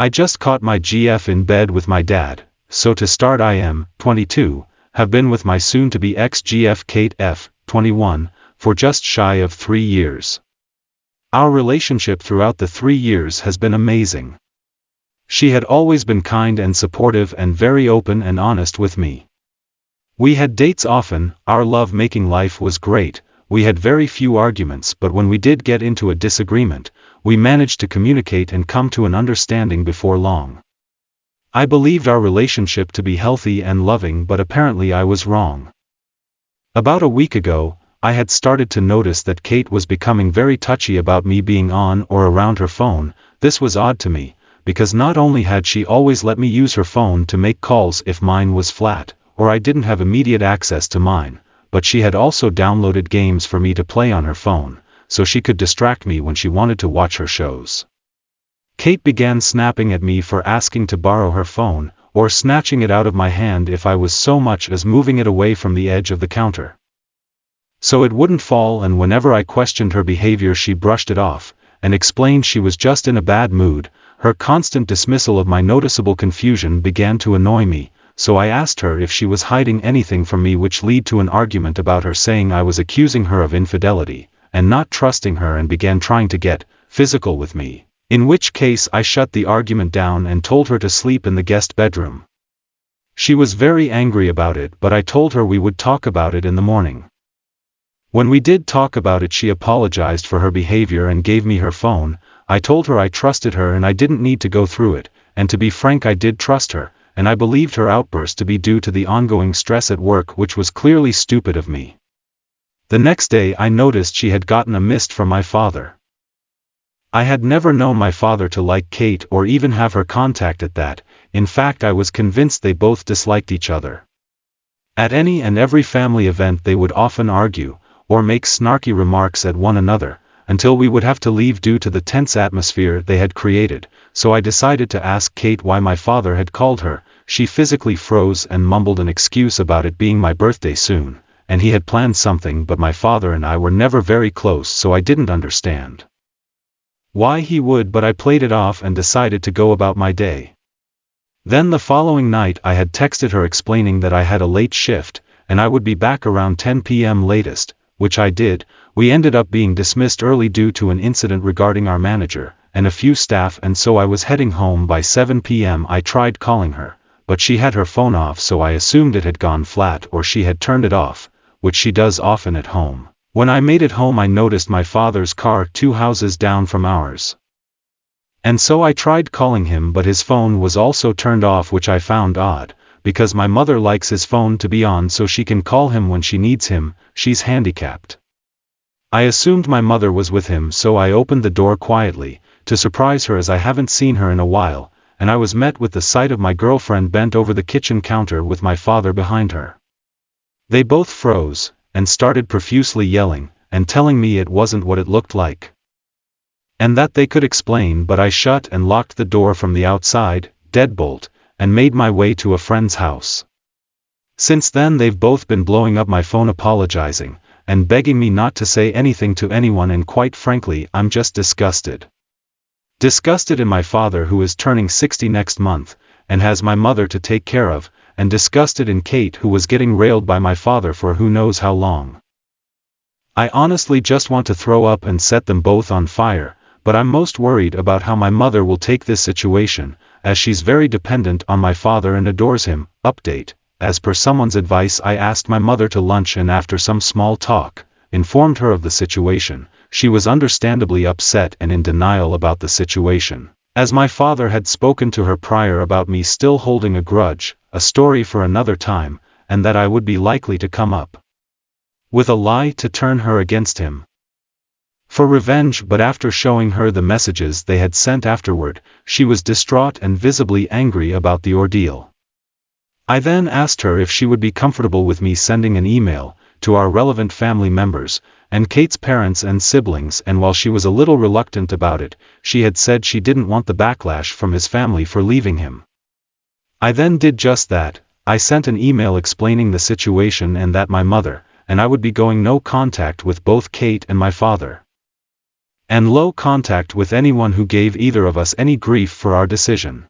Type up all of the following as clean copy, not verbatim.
I just caught my GF in bed with my dad, so to start I am, 22, have been with my soon-to-be ex-GF Kate F., 21, for just shy of 3 years. Our relationship throughout the 3 years has been amazing. She had always been kind and supportive and very open and honest with me. We had dates often, our love-making life was great, we had very few arguments, but when we did get into a disagreement, we managed to communicate and come to an understanding before long. I believed our relationship to be healthy and loving, but apparently I was wrong. About a week ago, I had started to notice that Kate was becoming very touchy about me being on or around her phone. This was odd to me, because not only had she always let me use her phone to make calls if mine was flat, or I didn't have immediate access to mine, but she had also downloaded games for me to play on her phone, so she could distract me when she wanted to watch her shows. Kate began snapping at me for asking to borrow her phone, or snatching it out of my hand if I was so much as moving it away from the edge of the counter, so it wouldn't fall, and whenever I questioned her behavior she brushed it off, and explained she was just in a bad mood. Her constant dismissal of my noticeable confusion began to annoy me, so I asked her if she was hiding anything from me, which led to an argument about her saying I was accusing her of infidelity, and not trusting her, and began trying to get physical with me, in which case I shut the argument down and told her to sleep in the guest bedroom. She was very angry about it, but I told her we would talk about it in the morning. When we did talk about it, she apologized for her behavior and gave me her phone. I told her I trusted her and I didn't need to go through it, and to be frank I did trust her, and I believed her outburst to be due to the ongoing stress at work, which was clearly stupid of me. The next day I noticed she had gotten a mist from my father. I had never known my father to like Kate or even have her contacted that. In fact, I was convinced they both disliked each other. At any and every family event they would often argue, or make snarky remarks at one another, until we would have to leave due to the tense atmosphere they had created. So I decided to ask Kate why my father had called her. She physically froze and mumbled an excuse about it being my birthday soon, and he had planned something, but my father and I were never very close, so I didn't understand why he would, but I played it off and decided to go about my day. Then the following night I had texted her explaining that I had a late shift, and I would be back around 10 p.m. latest, which I did. We ended up being dismissed early due to an incident regarding our manager and a few staff, and so I was heading home by 7 p.m. I tried calling her, but she had her phone off, so I assumed it had gone flat or she had turned it off, which she does often at home. When I made it home I noticed my father's car 2 houses down from ours. And so I tried calling him, but his phone was also turned off, which I found odd, because my mother likes his phone to be on so she can call him when she needs him. She's handicapped. I assumed my mother was with him, so I opened the door quietly, to surprise her, as I haven't seen her in a while, and I was met with the sight of my girlfriend bent over the kitchen counter with my father behind her. They both froze, and started profusely yelling, and telling me it wasn't what it looked like, and that they could explain, but I shut and locked the door from the outside, deadbolt, and made my way to a friend's house. Since then they've both been blowing up my phone, apologizing, and begging me not to say anything to anyone, and quite frankly I'm just disgusted. Disgusted in my father, who is turning 60 next month, and has my mother to take care of, and disgusted in Kate, who was getting railed by my father for who knows how long. I honestly just want to throw up and set them both on fire, but I'm most worried about how my mother will take this situation, as she's very dependent on my father and adores him. Update: as per someone's advice, I asked my mother to lunch, and after some small talk, informed her of the situation. She was understandably upset and in denial about the situation, as my father had spoken to her prior about me still holding a grudge, a story for another time, and that I would be likely to come up with a lie to turn her against him for revenge. But after showing her the messages they had sent afterward, she was distraught and visibly angry about the ordeal. I then asked her if she would be comfortable with me sending an email to our relevant family members and Kate's parents and siblings, and while she was a little reluctant about it, she had said she didn't want the backlash from his family for leaving him. I then did just that. I sent an email explaining the situation and that my mother and I would be going no contact with both Kate and my father. and low contact with anyone who gave either of us any grief for our decision.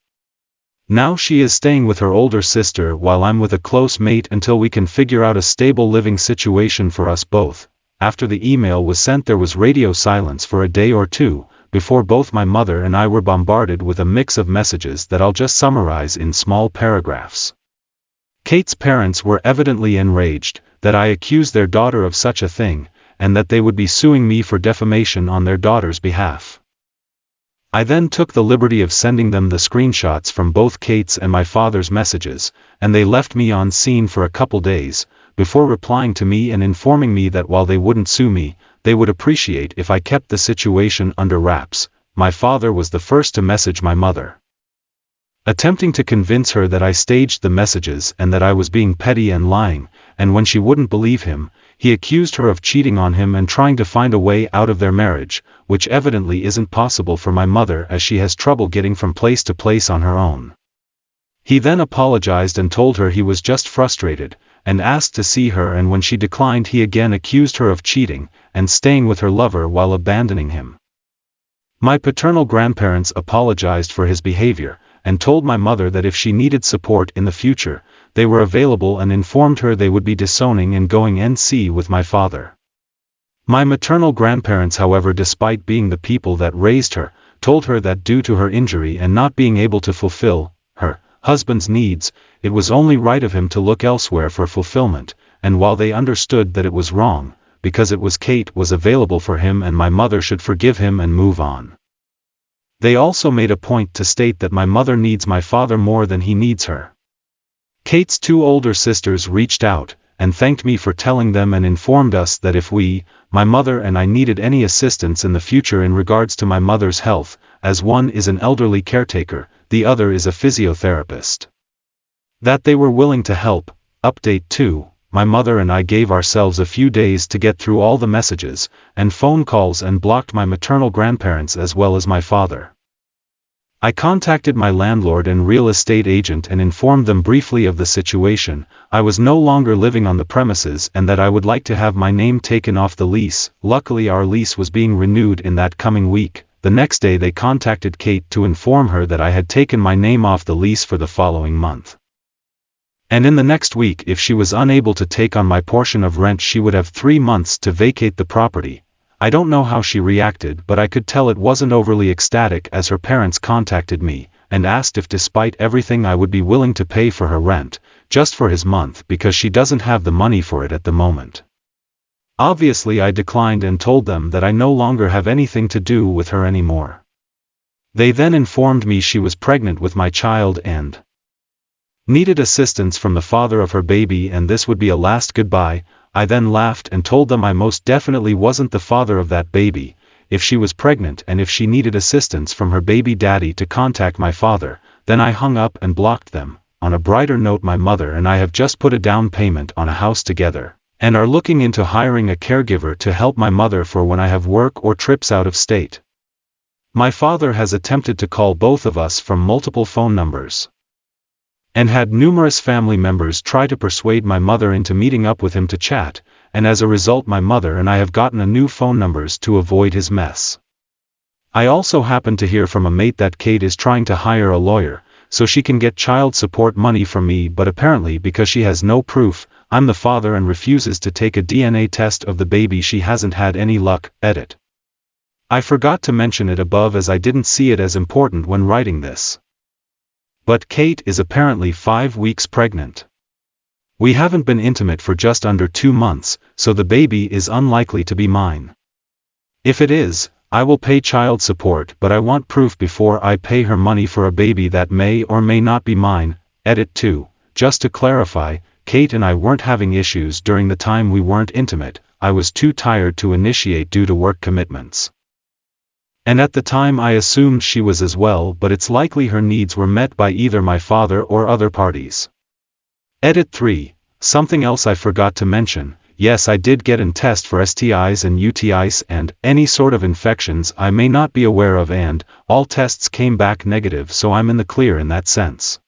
Now she is staying with her older sister while I'm with a close mate until we can figure out a stable living situation for us both. After the email was sent, there was radio silence for a day or two, before both my mother and I were bombarded with a mix of messages that I'll just summarize in small paragraphs. Kate's parents were evidently enraged that I accused their daughter of such a thing, and that they would be suing me for defamation on their daughter's behalf. I then took the liberty of sending them the screenshots from both Kate's and my father's messages, and they left me on scene for a couple days, before replying to me and informing me that while they wouldn't sue me, they would appreciate if I kept the situation under wraps. My father was the first to message my mother, attempting to convince her that I staged the messages and that I was being petty and lying, and when she wouldn't believe him, he accused her of cheating on him and trying to find a way out of their marriage, which evidently isn't possible for my mother as she has trouble getting from place to place on her own. He then apologized and told her he was just frustrated, and asked to see her, and when she declined he again accused her of cheating and staying with her lover while abandoning him. My paternal grandparents apologized for his behavior, and told my mother that if she needed support in the future, they were available, and informed her they would be disowning and going NC with my father. My maternal grandparents, however, despite being the people that raised her, told her that due to her injury and not being able to fulfill her husband's needs, it was only right of him to look elsewhere for fulfillment, and while they understood that it was wrong, because it was Kate was available for him and my mother should forgive him and move on. They also made a point to state that my mother needs my father more than he needs her. Kate's two older sisters reached out, and thanked me for telling them, and informed us that if we, my mother and I, needed any assistance in the future in regards to my mother's health, as one is an elderly caretaker, the other is a physiotherapist, that they were willing to help. Update 2. My mother and I gave ourselves a few days to get through all the messages and phone calls and blocked my maternal grandparents as well as my father. I contacted my landlord and real estate agent and informed them briefly of the situation. I was no longer living on the premises and that I would like to have my name taken off the lease. Luckily our lease was being renewed in that coming week. The next day they contacted Kate to inform her that I had taken my name off the lease for the following month, and in the next week if she was unable to take on my portion of rent she would have 3 months to vacate the property. I don't know how she reacted, but I could tell it wasn't overly ecstatic, as her parents contacted me and asked if despite everything I would be willing to pay for her rent, just for his month, because she doesn't have the money for it at the moment. Obviously I declined and told them that I no longer have anything to do with her anymore. They then informed me she was pregnant with my child and needed assistance from the father of her baby, and this would be a last goodbye. I then laughed and told them I most definitely wasn't the father of that baby, if she was pregnant and if she needed assistance from her baby daddy to contact my father. Then I hung up and blocked them. On a brighter note, my mother and I have just put a down payment on a house together, and are looking into hiring a caregiver to help my mother for when I have work or trips out of state. My father has attempted to call both of us from multiple phone numbers, and had numerous family members try to persuade my mother into meeting up with him to chat, and as a result my mother and I have gotten a new phone numbers to avoid his mess. I also happen to hear from a mate that Kate is trying to hire a lawyer, so she can get child support money from me, but apparently because she has no proof I'm the father and refuses to take a DNA test of the baby she hasn't had any luck. Edit. I forgot to mention it above as I didn't see it as important when writing this, but Kate is apparently 5 weeks pregnant. We haven't been intimate for just under 2 months, so the baby is unlikely to be mine. If it is, I will pay child support, but I want proof before I pay her money for a baby that may or may not be mine. Edit 2. Just to clarify, Kate and I weren't having issues during the time we weren't intimate. I was too tired to initiate due to work commitments, and at the time I assumed she was as well, but it's likely her needs were met by either my father or other parties. Edit 3. Something else I forgot to mention. Yes, I did get an test for STIs and UTIs and any sort of infections I may not be aware of, and all tests came back negative, so I'm in the clear in that sense.